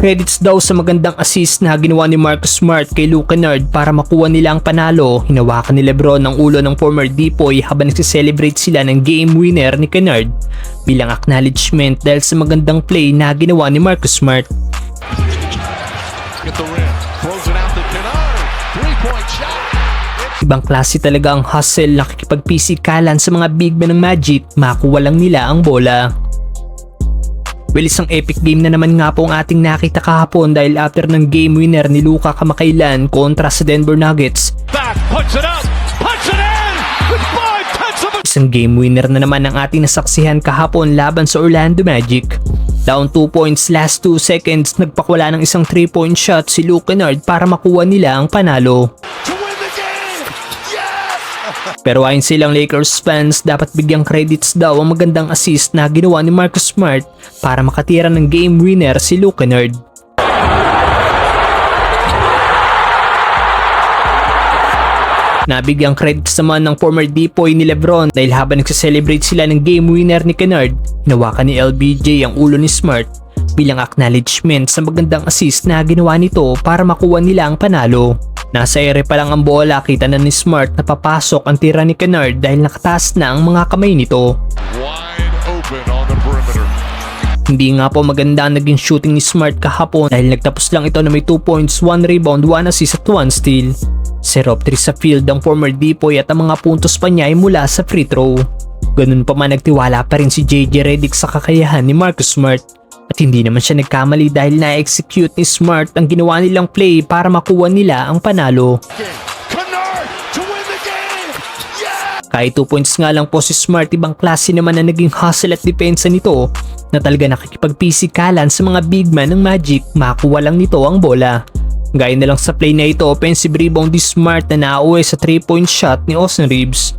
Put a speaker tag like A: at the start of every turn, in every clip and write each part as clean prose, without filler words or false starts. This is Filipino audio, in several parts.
A: Credits daw sa magandang assist na ginawa ni Marcus Smart kay Luke Kennard para makuha nila ang panalo. Hinawakan ni Lebron ang ulo ng former Dipoy habang nagsiselebrate sila ng game winner ni Kennard bilang acknowledgement dahil sa magandang play na ginawa ni Marcus Smart. Ibang klase talaga ang hustle na kikipagpisikalan sa mga big men ng Magic, makuha lang nila ang bola. Well, isang epic game na naman nga po ang ating nakita kahapon dahil after ng game winner ni Luka kamakailan kontra sa Denver Nuggets. Isang game winner na naman ang ating nasaksihan kahapon laban sa Orlando Magic. Down 2 points last 2 seconds, nagpakwala ng isang 3-point shot si Luke Kennard para makuha nila ang panalo. Pero ayon sa ilang Lakers fans, dapat bigyang credits daw ang magandang assist na ginawa ni Marcus Smart para makatira ng game winner si Luke Kennard. Nabigyang credits naman ng former Dipoy ni Lebron dahil habang nagsiselebrate sila ng game winner ni Kennard, hinawakan ni LBJ ang ulo ni Smart bilang acknowledgement sa magandang assist na ginawa nito para makuha nila ang panalo. Nasa ere pa lang ang bola, kita na ni Smart na papasok ang tira ni Kennard dahil nakataas na ang mga kamay nito. Hindi nga po maganda ang naging shooting ni Smart kahapon dahil nagtapos lang ito na may 2 points, 1 rebound, 1 assist at 1 steal. 0 of 3 sa field ang former Dipoy at ang mga puntos pa niya ay mula sa free throw. Ganun pa man, nagtiwala pa rin si JJ Redick sa kakayahan ni Marcus Smart. At hindi naman siya nagkamali dahil na-execute ni Smart ang ginawa nilang play para makuha nila ang panalo. Kahit 2 points nga lang po si Smart, ibang klase naman na naging hustle at depensa nito na talaga nakikipagpisikalan sa mga big man ng Magic, makuha lang nito ang bola. Gaya na lang sa play na ito, offensive rebound ni Smart na nauwi sa 3-point shot ni Austin Reeves.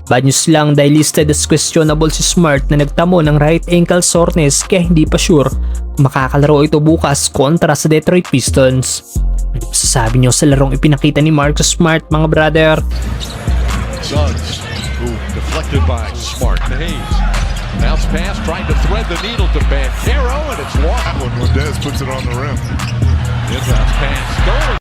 A: Bad news lang dahil listed as questionable si Smart na nagtamo ng right ankle soreness kaya hindi pa sure kung makakalaro ito bukas kontra sa Detroit Pistons. Ano masasabi nyo sa larong ipinakita ni Marcus Smart, mga brother?
B: Suggs, deflected by Smart to Hayes. Bounce pass, trying to thread the needle to Banchero, and it's lost.
C: When Dez puts it on the rim.
B: Inbounds pass, stolen.